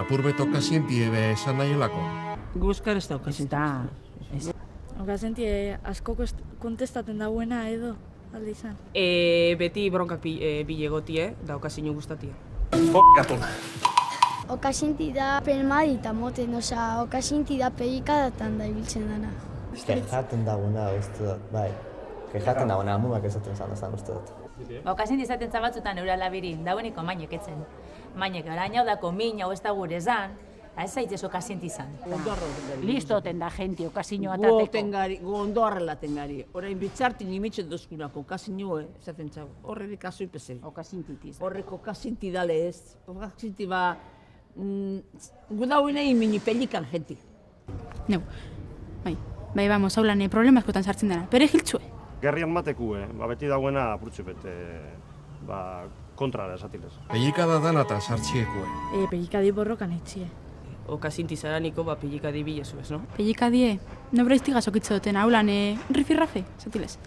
Apurbeto kasientie be esan nahi olako. Guzkar ez da okazita. Okasentie asko kontestaten dauena edo, alde izan. Beti bronkak bilegotie, da okazio guztatie. F***atun. Okasinti da pelmadita moten, okasinti da pelikadatan da ibiltzen dana. Kejaten dagoena uste dut, bai. Kejaten dagoena, amumak esaten zan uste dut. Okasinti izaten zabatzutan eura labiri, daueniko mainek etzen. Mainek orain hau dako min hau ez da gure zan, ez zaitzez okasinti izan. Listoten da gente okazio atateko. Gu ondo arrelaten gari. Orain bitzartin imitzen dozkunako okazio, esaten txago. Horrek kasu ipezeri. Okazintitiz. Horrek okasinti dale ez. Okasinti ba... gu dauene imini pelikan jenti. Neu, bai, vamos, hau lan problema askotan sartzen dara. Bere giltzue. Gerrian matekue, beti dagoena apurtxu bete, kontrara esatilez. Pelikada danata sartxiekue. Pelikadi borrokan etxie. Okasinti zaraniko, pelikadi bilezu ez, no? Pelikadie, nobra iztigaz okitze duten, hau lan rifirrafe, zatilez.